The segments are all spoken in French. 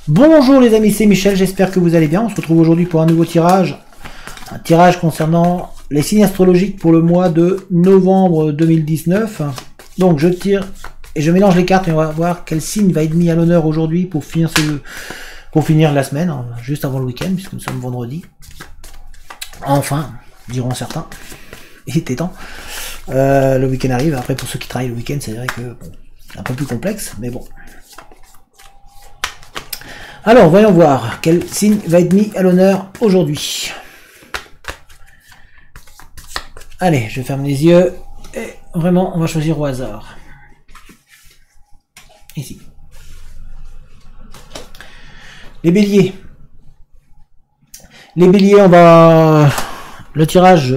Bonjour les amis, c'est Michel, j'espère que vous allez bien. On se retrouve aujourd'hui pour un nouveau tirage. Un tirage concernant les signes astrologiques pour le mois de novembre 2019. Donc je tire et je mélange les cartes et on va voir quel signe va être mis à l'honneur aujourd'hui pour finir la semaine, juste avant le week-end, puisque nous sommes vendredi. Enfin, diront certains. Il était temps. Le week-end arrive. Après, pour ceux qui travaillent le week-end, c'est vrai que bon, c'est un peu plus complexe, mais bon. Alors, voyons voir quel signe va être mis à l'honneur aujourd'hui. Allez, je ferme les yeux et vraiment, on va choisir au hasard. Ici. Les béliers. Les béliers, on va... Le tirage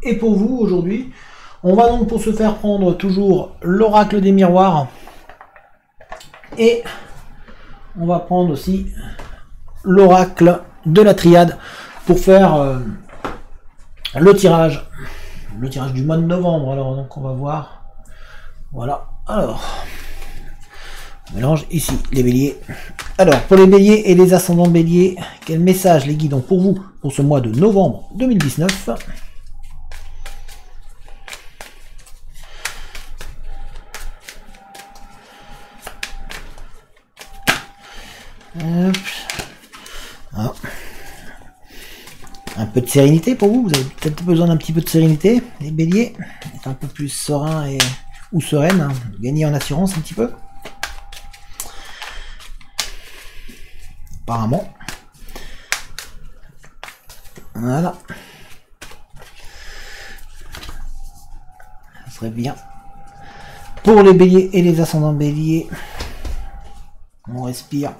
est pour vous aujourd'hui. On va donc pour se faire prendre toujours l'oracle des miroirs. Et on va prendre aussi l'oracle de la triade pour faire le tirage du mois de novembre. Alors donc on va voir. Voilà. Alors, on mélange ici les béliers. Alors pour les béliers et les ascendants béliers, quel message les guidons pour vous pour ce mois de novembre 2019? Ah. Un peu de sérénité pour vous, vous avez peut-être besoin d'un petit peu de sérénité, les béliers, être un peu plus serein ou sereine, hein. Gagner en assurance un petit peu. Apparemment. Voilà. Ça serait bien. Pour les béliers et les ascendants béliers, on respire.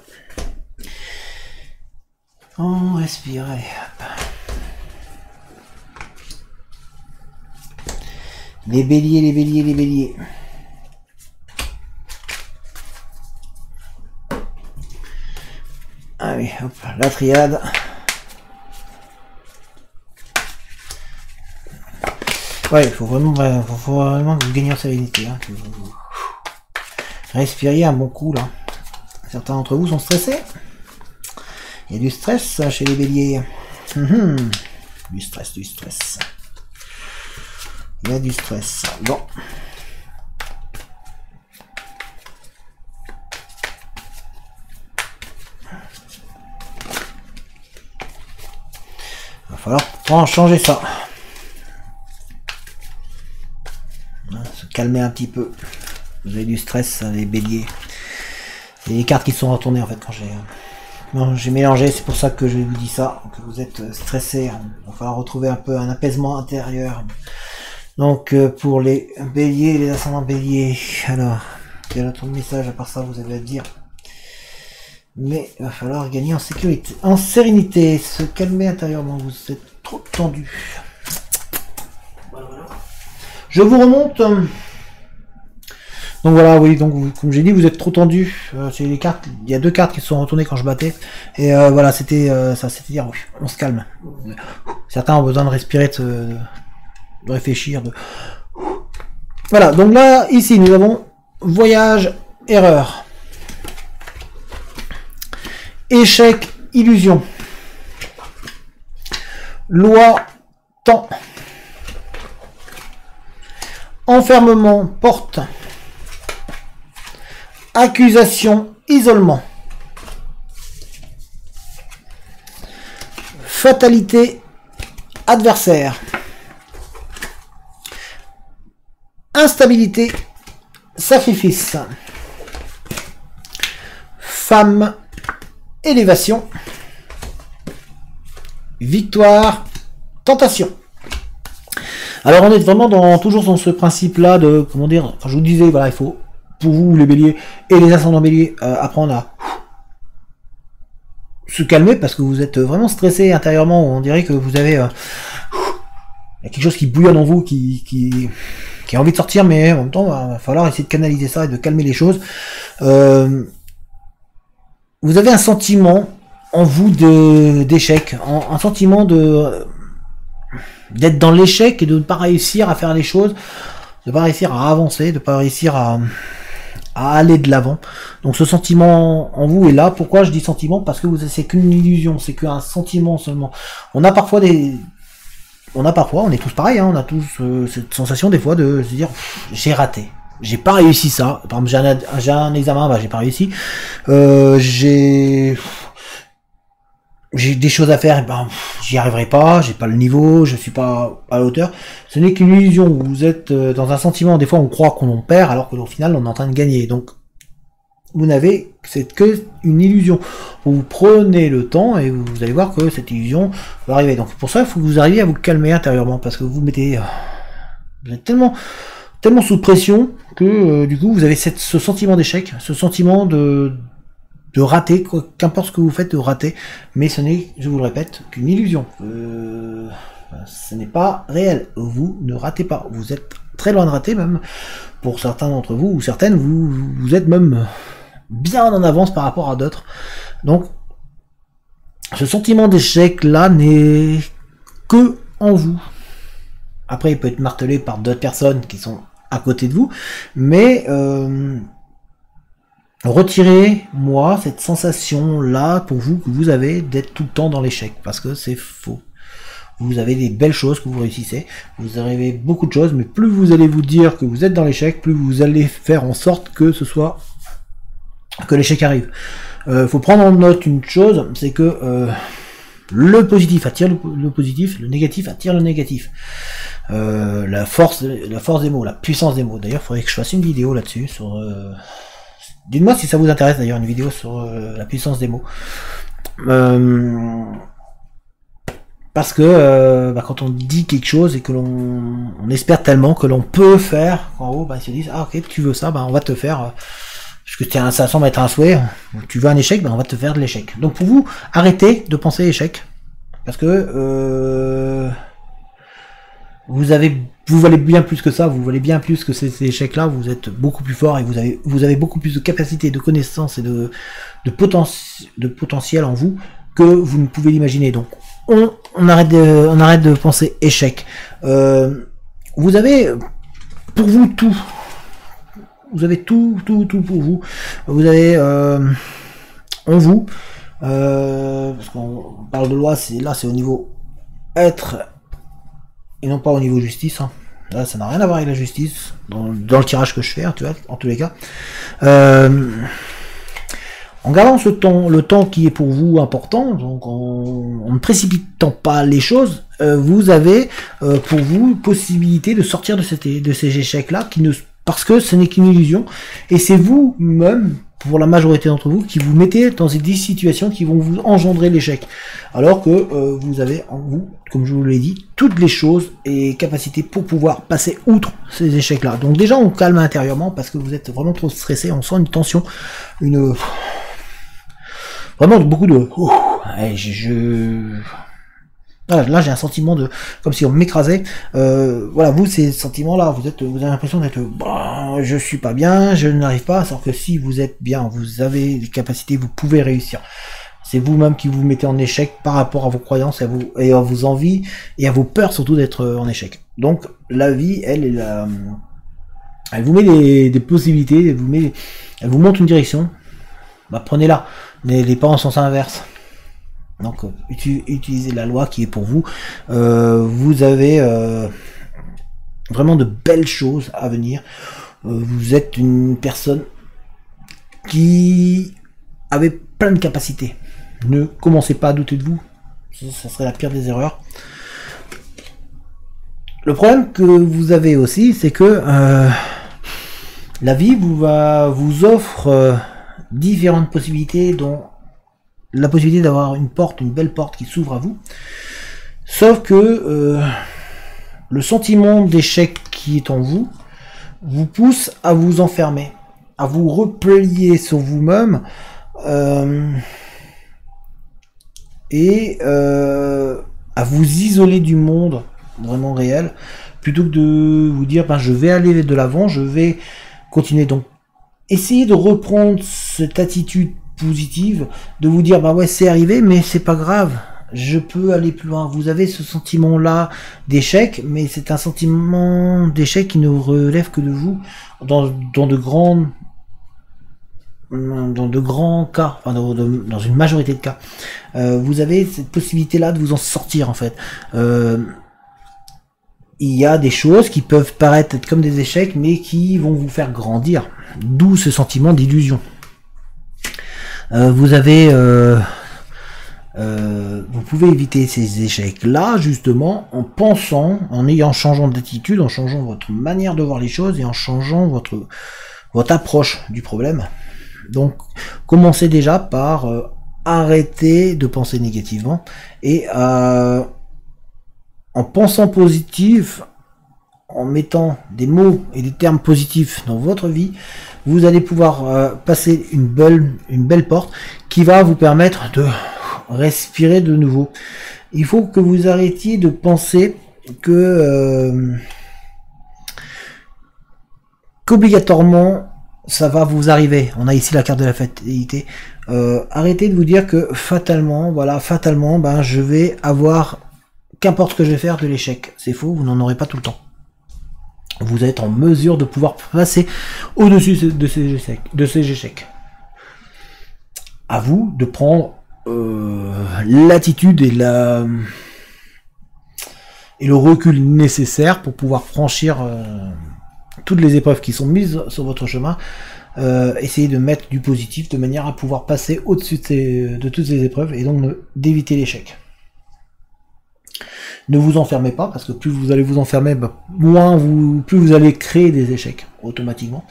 On respire, allez, hop. Les béliers, les béliers, les béliers. Allez, hop, la triade. Ouais, il faut vraiment que vous gagniez en sérénité. Hein, que vous respiriez un bon coup, là. Certains d'entre vous sont stressés. Il y a du stress chez les béliers. Du stress, du stress. Il y a du stress. Bon. Il va falloir changer ça. Se calmer un petit peu. Vous avez du stress, les béliers. C'est les cartes qui sont retournées en fait quand j'ai mélangé, c'est pour ça que je vous dis ça, que vous êtes stressé, il va falloir retrouver un peu un apaisement intérieur. Donc pour les béliers, les ascendants béliers, alors, quel est autre message à part ça vous avez à dire? Mais il va falloir gagner en sécurité, en sérénité, se calmer intérieurement, vous êtes trop tendu. Voilà. Je vous remonte. Donc voilà, oui, donc comme j'ai dit, vous êtes trop tendu. C'est les cartes. Il y a deux cartes qui se sont retournées quand je battais. Et voilà, c'était ça, c'était dire, oui, on se calme. Certains ont besoin de respirer, de réfléchir. Voilà, donc là, ici, nous avons voyage, erreur. Échec, illusion. Loi, temps. Enfermement, porte. Accusation, isolement. Fatalité, adversaire. Instabilité, sacrifice. Femme, élévation. Victoire, tentation. Alors on est vraiment toujours dans ce principe-là de, comment dire, enfin, je vous disais, voilà, il faut... pour vous les béliers et les ascendants béliers apprendre à se calmer parce que vous êtes vraiment stressé intérieurement, on dirait que vous avez il y a quelque chose qui bouillonne en vous qui a envie de sortir, mais en même temps il va falloir essayer de canaliser ça et de calmer les choses. Vous avez un sentiment en vous d'échec, un sentiment d'être dans l'échec et de ne pas réussir à faire les choses, de ne pas réussir à avancer, de ne pas réussir à aller de l'avant. Donc ce sentiment en vous est là. Pourquoi je dis sentiment? Parce que c'est qu'une illusion, c'est qu'un sentiment seulement. On a parfois, on est tous pareils, hein, on a tous cette sensation des fois de se dire j'ai raté. J'ai pas réussi ça. Par exemple, j'ai un examen, bah j'ai pas réussi. J'ai des choses à faire, et ben j'y arriverai pas, j'ai pas le niveau, je suis pas à la hauteur. Ce n'est qu'une illusion. Vous êtes dans un sentiment, des fois on croit qu'on en perd, alors que au final on est en train de gagner. Donc vous n'avez, c'est que une illusion. Vous prenez le temps et vous allez voir que cette illusion va arriver. Donc pour ça, il faut que vous arriviez à vous calmer intérieurement, parce que vous êtes tellement sous pression que du coup vous avez ce sentiment d'échec, ce sentiment de rater, qu'importe ce que vous faites, de rater, mais ce n'est, je vous le répète, qu'une illusion. Ce n'est pas réel. Vous ne ratez pas. Vous êtes très loin de rater, même pour certains d'entre vous, ou certaines, vous êtes même bien en avance par rapport à d'autres. Donc, ce sentiment d'échec là n'est que en vous. Après, il peut être martelé par d'autres personnes qui sont à côté de vous, mais retirez-moi cette sensation-là pour vous que vous avez d'être tout le temps dans l'échec, parce que c'est faux. Vous avez des belles choses que vous réussissez, vous arrivez beaucoup de choses, mais plus vous allez vous dire que vous êtes dans l'échec, plus vous allez faire en sorte que que l'échec arrive. Faut prendre en note une chose, c'est que le positif attire le positif, le négatif attire le négatif. La force des mots, la puissance des mots. D'ailleurs, il faudrait que je fasse une vidéo là-dessus sur dites-moi si ça vous intéresse d'ailleurs, une vidéo sur la puissance des mots. Parce que quand on dit quelque chose et que on espère tellement que l'on peut faire, en haut, ils se disent ah ok tu veux ça, on va te faire, parce que ça semble être un souhait, tu veux un échec, on va te faire de l'échec. Donc pour vous, arrêtez de penser échec, parce que vous valez bien plus que ça, vous valez bien plus que ces échecs-là, vous êtes beaucoup plus fort et vous avez beaucoup plus de capacité, de connaissances et de potentiel en vous que vous ne pouvez l'imaginer. Donc on arrête de penser échec. Vous avez pour vous tout. Vous avez tout pour vous. Vous avez en vous, parce qu'on parle de loi, c'est au niveau être et non pas au niveau justice. Hein. Là, ça n'a rien à voir avec la justice dans le tirage que je fais, tu vois, en tous les cas. En gardant le temps qui est pour vous important, donc en ne précipitant pas les choses, vous avez pour vous possibilité de sortir de ces échecs-là, parce que ce n'est qu'une illusion, et c'est vous-même, pour la majorité d'entre vous, qui vous mettez dans des situations qui vont vous engendrer l'échec. Alors que vous avez en vous, comme je vous l'ai dit, toutes les choses et capacités pour pouvoir passer outre ces échecs-là. Donc déjà, on calme intérieurement, parce que vous êtes vraiment trop stressé, on sent une tension, vraiment beaucoup de... Là, j'ai un sentiment de... comme si on m'écrasait. Voilà, vous, ces sentiments-là, vous avez l'impression d'être... je suis pas bien, je n'arrive pas. Alors que si vous êtes bien, vous avez des capacités, vous pouvez réussir. C'est vous-même qui vous mettez en échec par rapport à vos croyances et à vos envies et à vos peurs, surtout d'être en échec. Donc, la vie, elle vous met des possibilités, elle vous montre une direction. Prenez-la. N'allez pas en sens inverse. Donc utilisez la loi qui est pour vous. Vous avez vraiment de belles choses à venir. Vous êtes une personne qui avait plein de capacités. Ne commencez pas à douter de vous. Ça serait la pire des erreurs. Le problème que vous avez aussi, c'est que la vie vous offre différentes possibilités, dont la possibilité d'avoir une belle porte qui s'ouvre à vous. Sauf que le sentiment d'échec qui est en vous pousse à vous enfermer, à vous replier sur vous-même et à vous isoler du monde vraiment réel, plutôt que de vous dire je vais aller de l'avant, je vais continuer. Donc essayez de reprendre cette attitude positive, de vous dire ouais c'est arrivé, mais c'est pas grave, je peux aller plus loin. Vous avez ce sentiment là d'échec, mais c'est un sentiment d'échec qui ne relève que de vous dans de grandes dans de grands cas, enfin dans une majorité de cas, vous avez cette possibilité-là de vous en sortir en fait. Il y a des choses qui peuvent paraître comme des échecs, mais qui vont vous faire grandir. D'où ce sentiment d'illusion. Vous pouvez éviter ces échecs-là, justement, en pensant, en changeant d'attitude, en changeant votre manière de voir les choses et en changeant votre approche du problème. Donc, commencez déjà par arrêter de penser négativement et en pensant positif, en mettant des mots et des termes positifs dans votre vie, vous allez pouvoir passer une belle porte qui va vous permettre de respirer de nouveau. Il faut que vous arrêtiez de penser que qu'obligatoirement ça va vous arriver. On a ici la carte de la fatalité. Arrêtez de vous dire que fatalement, ben je vais avoir, qu'importe ce que je vais faire, de l'échec. C'est faux, vous n'en aurez pas tout le temps. Vous êtes en mesure de pouvoir passer au-dessus de ces échecs. À vous de prendre l'attitude et le recul nécessaire pour pouvoir franchir toutes les épreuves qui sont mises sur votre chemin. Essayez de mettre du positif de manière à pouvoir passer au-dessus de toutes ces épreuves et donc d'éviter l'échec. Ne vous enfermez pas, parce que plus vous allez vous enfermer, plus vous allez créer des échecs automatiquement.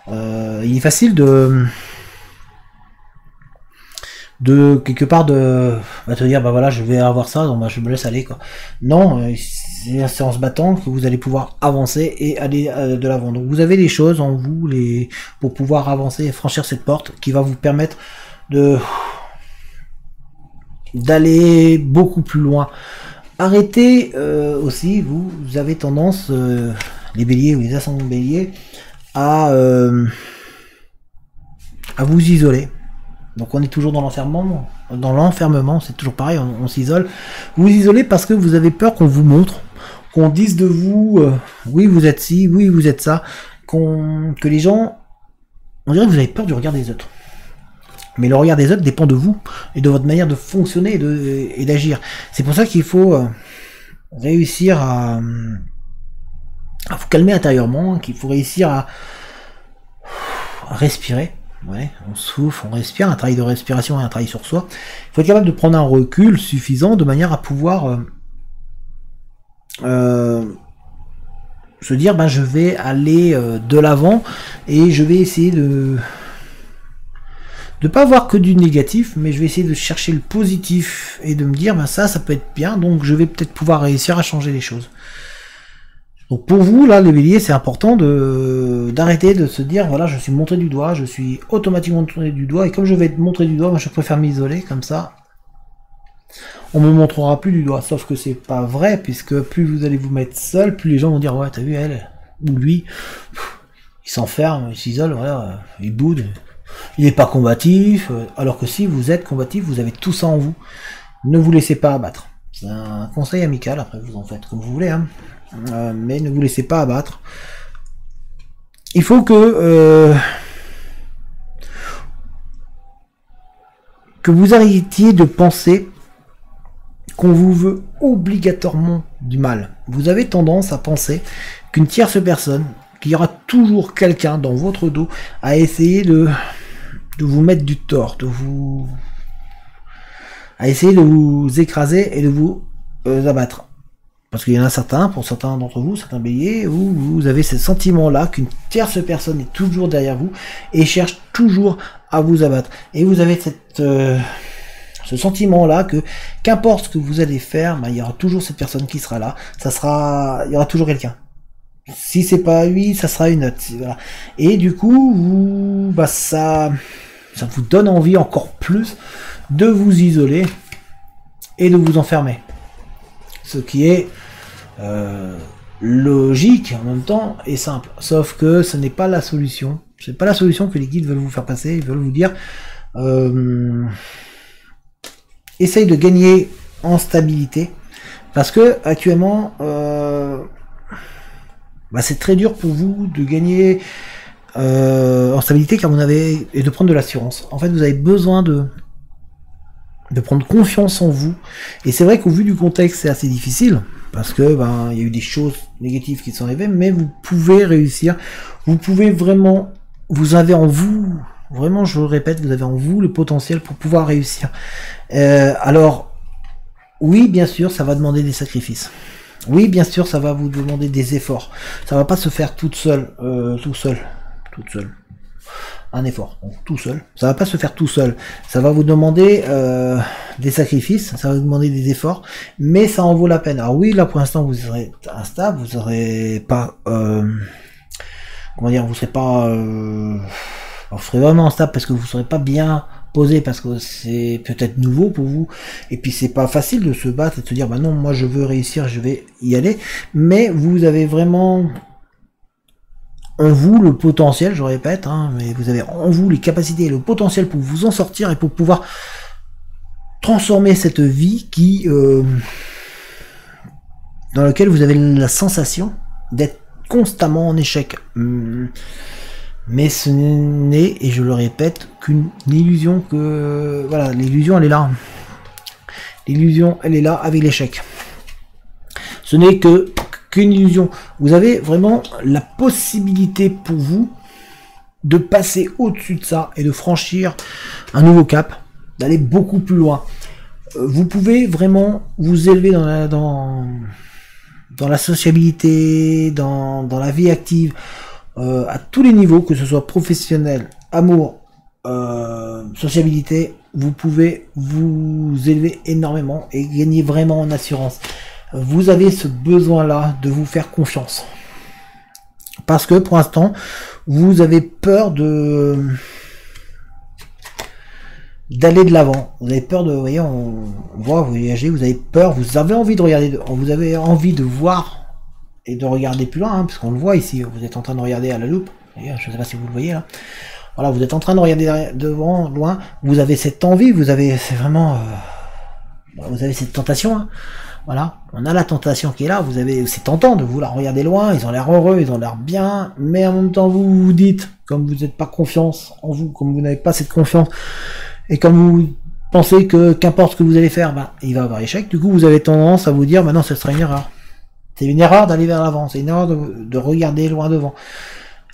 Il est facile de quelque part te dire voilà, je vais avoir ça, donc je me laisse aller quoi. Non, c'est en se battant que vous allez pouvoir avancer et aller de l'avant. Donc vous avez les choses en vous pour pouvoir avancer et franchir cette porte qui va vous permettre d'aller beaucoup plus loin. Arrêtez aussi, vous avez tendance, les béliers ou les ascendants béliers, à vous isoler. Donc on est toujours dans l'enfermement, c'est toujours pareil, on s'isole. Vous vous isolez parce que vous avez peur qu'on vous montre, qu'on dise de vous, oui vous êtes ci, oui vous êtes ça, que les gens, on dirait que vous avez peur du regard des autres. Mais le regard des autres dépend de vous et de votre manière de fonctionner et d'agir. C'est pour ça qu'il faut réussir à vous calmer intérieurement, qu'il faut réussir à respirer. Ouais, on souffle, on respire, un travail de respiration et un travail sur soi. Il faut être capable de prendre un recul suffisant de manière à pouvoir se dire je vais aller de l'avant et je vais essayer de pas voir que du négatif, mais je vais essayer de chercher le positif et de me dire ça peut être bien, donc je vais peut-être pouvoir réussir à changer les choses. Donc pour vous là les béliers, c'est important d'arrêter de se dire voilà, je suis montré du doigt, je suis automatiquement montré du doigt, et comme je vais être montré du doigt, je préfère m'isoler, comme ça on me montrera plus du doigt. Sauf que c'est pas vrai, puisque plus vous allez vous mettre seul, plus les gens vont dire ouais t'as vu elle ou lui, il s'enferme, il s'isole, voilà, il boude. Il n'est pas combatif, alors que si vous êtes combatif, vous avez tout ça en vous. Ne vous laissez pas abattre. C'est un conseil amical, après vous en faites comme vous voulez, hein. Mais ne vous laissez pas abattre. Il faut que vous arrêtiez de penser qu'on vous veut obligatoirement du mal. Vous avez tendance à penser qu'une tierce personne, qu'il y aura toujours quelqu'un dans votre dos à essayer de vous mettre du tort, à essayer de vous écraser et de vous abattre. Parce qu'il y en a certains, pour certains d'entre vous, certains béliers, où vous avez ce sentiment-là qu'une tierce personne est toujours derrière vous et cherche toujours à vous abattre. Et vous avez ce sentiment-là que qu'importe ce que vous allez faire, il y aura toujours cette personne qui sera là. Il y aura toujours quelqu'un. Si c'est pas lui, ça sera une autre. Voilà. Et du coup, ça vous donne envie encore plus de vous isoler et de vous enfermer. Ce qui est logique en même temps et simple. Sauf que ce n'est pas la solution. C'est pas la solution que les guides veulent vous faire passer. Ils veulent vous dire essaye de gagner en stabilité. Parce que actuellement c'est très dur pour vous de gagner en stabilité car vous avez et de prendre de l'assurance. En fait, vous avez besoin de prendre confiance en vous. Et c'est vrai qu'au vu du contexte, c'est assez difficile parce que il y a eu des choses négatives qui sont arrivées, mais vous pouvez réussir. Vous pouvez vraiment, vous avez en vous, vraiment, je le répète, vous avez en vous le potentiel pour pouvoir réussir. Alors, oui, bien sûr, ça va demander des sacrifices. Oui, bien sûr, ça va vous demander des efforts. Ça va pas se faire toute seule, toute seule. Un effort, donc tout seul. Ça va pas se faire tout seul. Ça va vous demander des sacrifices, ça va vous demander des efforts, mais ça en vaut la peine. Alors oui, là pour l'instant vous serez instable, vous serez pas, comment dire, vous serez pas, vous serez vraiment instable parce que vous serez pas bien posé parce que c'est peut-être nouveau pour vous et puis c'est pas facile de se battre et de se dire bah non moi je veux réussir, je vais y aller, mais vous avez vraiment en vous le potentiel, je répète, hein, mais vous avez en vous les capacités et le potentiel pour vous en sortir et pour pouvoir transformer cette vie qui dans laquelle vous avez la sensation d'être constamment en échec. Mais ce n'est, et je le répète, qu'une illusion que... Voilà, l'illusion elle est là. L'illusion elle est là avec l'échec. Ce n'est qu'une illusion. Vous avez vraiment la possibilité pour vous de passer au-dessus de ça et de franchir un nouveau cap, d'aller beaucoup plus loin. Vous pouvez vraiment vous élever dans la sociabilité, dans la vie active, à tous les niveaux, que ce soit professionnel, amour, sociabilité, vous pouvez vous élever énormément et gagner vraiment en assurance. Vous avez ce besoin-là de vous faire confiance. Parce que pour l'instant, vous avez peur d'aller de l'avant. Vous avez peur de, vous voyez, on voit, vous voyagez, vous avez peur, vous avez envie de regarder, vous avez envie de voir et de regarder plus loin, hein, parce qu'on le voit ici, vous êtes en train de regarder à la loupe. Je ne sais pas si vous le voyez là. Voilà, vous êtes en train de regarder devant, loin. Vous avez cette envie, vous avez, c'est vraiment, vous avez cette tentation. Hein. Voilà, on a la tentation qui est là, vous avez, c'est tentant de vouloir regarder loin, ils ont l'air heureux, ils ont l'air bien, mais en même temps vous vous dites, comme vous n'êtes pas confiance en vous, comme vous n'avez pas cette confiance, et comme vous pensez que qu'importe ce que vous allez faire, il va y avoir échec, du coup vous avez tendance à vous dire, non, ce sera une erreur. C'est une erreur d'aller vers l'avant, c'est une erreur de regarder loin devant.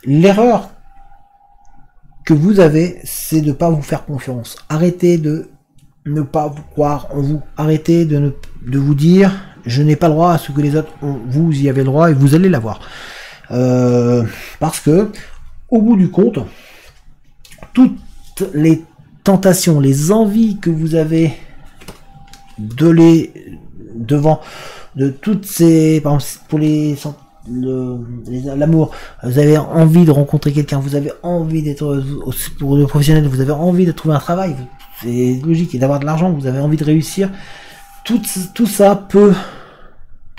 L'erreur que vous avez, c'est de ne pas vous faire confiance. Arrêtez de ne pas vous croire en vous. Arrêtez de vous dire je n'ai pas le droit à ce que les autres ont. Vous y avez le droit et vous allez l'avoir. Parce que au bout du compte, toutes les tentations, les envies que vous avez devant de toutes ces, par exemple, pour l'amour, vous avez envie de rencontrer quelqu'un, vous avez envie d'être, pour le professionnel, vous avez envie de trouver un travail, c'est logique, et d'avoir de l'argent, vous avez envie de réussir, tout ça peut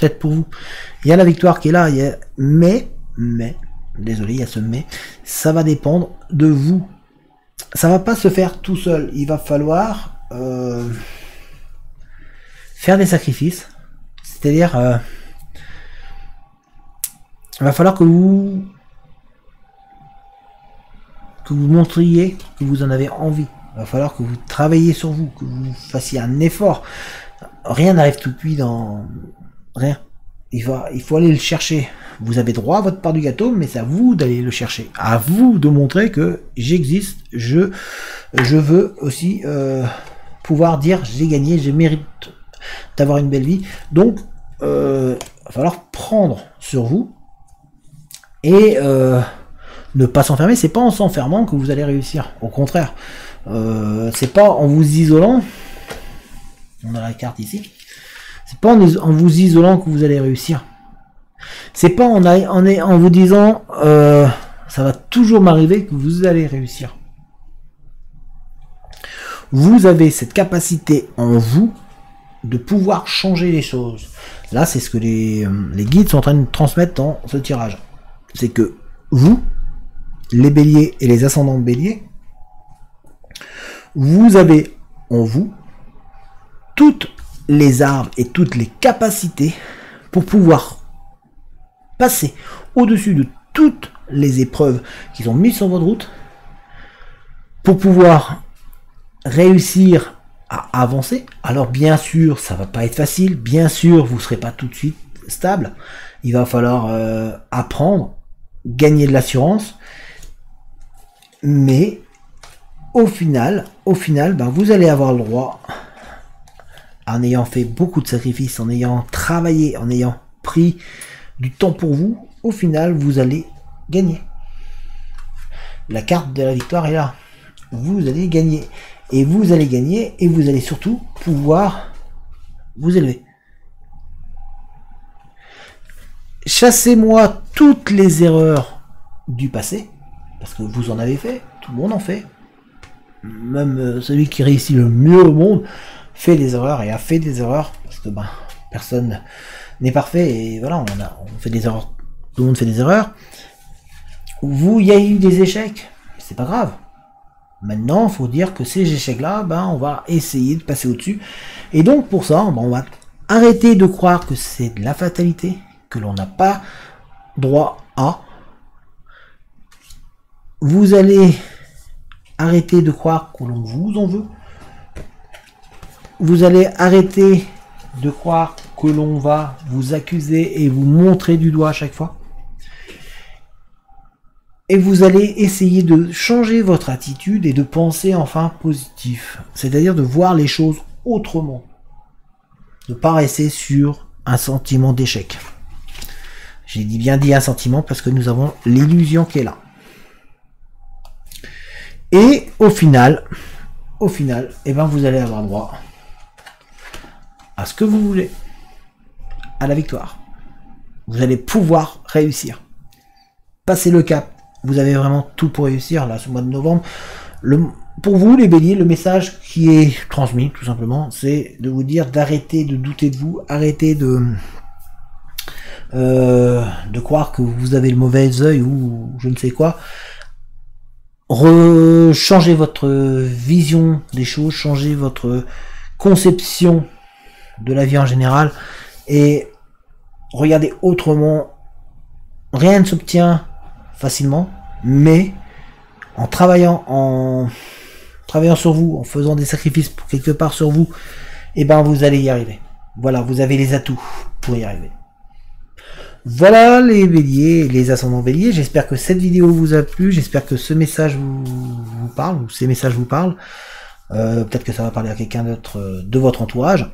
être pour vous. Il y a la victoire qui est là, mais, désolé, il y a ce mais, ça va dépendre de vous. Ça va pas se faire tout seul, il va falloir faire des sacrifices, c'est-à-dire il va falloir que vous montriez que vous en avez envie. Il va falloir que vous travailliez sur vous, que vous fassiez un effort. Rien n'arrive tout cuit dans rien. Il faut aller le chercher. Vous avez droit à votre part du gâteau, mais c'est à vous d'aller le chercher. À vous de montrer que j'existe, je veux aussi pouvoir dire j'ai gagné, je mérite d'avoir une belle vie. Donc, il va falloir prendre sur vous et ne pas s'enfermer. C'est pas en s'enfermant que vous allez réussir. Au contraire, c'est pas en vous isolant. On a la carte ici. C'est pas en vous isolant que vous allez réussir. C'est pas en vous disant ça va toujours m'arriver que vous allez réussir. Vous avez cette capacité en vous de pouvoir changer les choses. Là, c'est ce que les guides sont en train de transmettre dans ce tirage. C'est que vous, les béliers et les ascendants béliers, vous avez en vous toutes les armes et toutes les capacités pour pouvoir passer au-dessus de toutes les épreuves qui sont mises sur votre route pour pouvoir réussir à avancer. Alors bien sûr, ça va pas être facile, bien sûr, vous serez pas tout de suite stable. Il va falloir apprendre, gagner de l'assurance, mais au final, ben, vous allez avoir le droit, en ayant fait beaucoup de sacrifices, en ayant travaillé, en ayant pris du temps pour vous, au final, vous allez gagner. La carte de la victoire est là. Vous allez gagner. Et vous allez gagner, et vous allez surtout pouvoir vous élever. Chassez-moi toutes les erreurs du passé, parce que vous en avez fait, tout le monde en fait. Même celui qui réussit le mieux au monde fait des erreurs et a fait des erreurs, parce que ben, personne n'est parfait, et voilà, on fait des erreurs, tout le monde fait des erreurs. Vous, il y a eu des échecs, c'est pas grave. Maintenant, il faut dire que ces échecs-là, ben, on va essayer de passer au-dessus. Et donc, pour ça, ben, on va arrêter de croire que c'est de la fatalité, que l'on n'a pas droit à. Vous allez arrêter de croire que l'on vous en veut. Vous allez arrêter de croire que l'on va vous accuser et vous montrer du doigt à chaque fois. Et vous allez essayer de changer votre attitude et de penser enfin positif. C'est-à-dire de voir les choses autrement. De ne pas rester sur un sentiment d'échec. J'ai bien dit un sentiment parce que nous avons l'illusion qui est là. Et au final, eh ben vous allez avoir droit à ce que vous voulez. À la victoire. Vous allez pouvoir réussir. Passer le cap. Vous avez vraiment tout pour réussir là ce mois de novembre. Pour vous les béliers, le message qui est transmis tout simplement, c'est de vous dire d'arrêter de douter de vous, arrêter de croire que vous avez le mauvais œil ou je ne sais quoi. Changez votre vision des choses, changez votre conception de la vie en général et regardez autrement. Rien ne s'obtient facilement, mais en travaillant sur vous, en faisant des sacrifices pour quelque part sur vous, et ben vous allez y arriver. Voilà, vous avez les atouts pour y arriver. Voilà les béliers, les ascendants béliers, j'espère que cette vidéo vous a plu, j'espère que ce message vous parle, ou ces messages vous parlent. Peut-être que ça va parler à quelqu'un d'autre de votre entourage.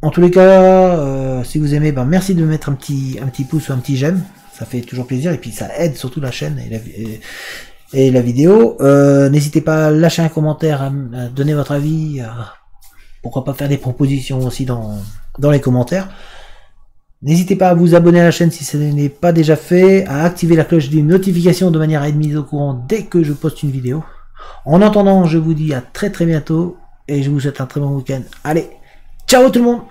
En tous les cas, si vous aimez, ben merci de mettre un petit pouce ou un petit j'aime. Ça fait toujours plaisir et puis ça aide surtout la chaîne et la vidéo. N'hésitez pas à lâcher un commentaire, à donner votre avis. Pourquoi pas faire des propositions aussi dans les commentaires. N'hésitez pas à vous abonner à la chaîne si ce n'est pas déjà fait, à activer la cloche des notifications de manière à être mis au courant dès que je poste une vidéo. En attendant, je vous dis à très bientôt et je vous souhaite un très bon week-end. Allez, ciao tout le monde!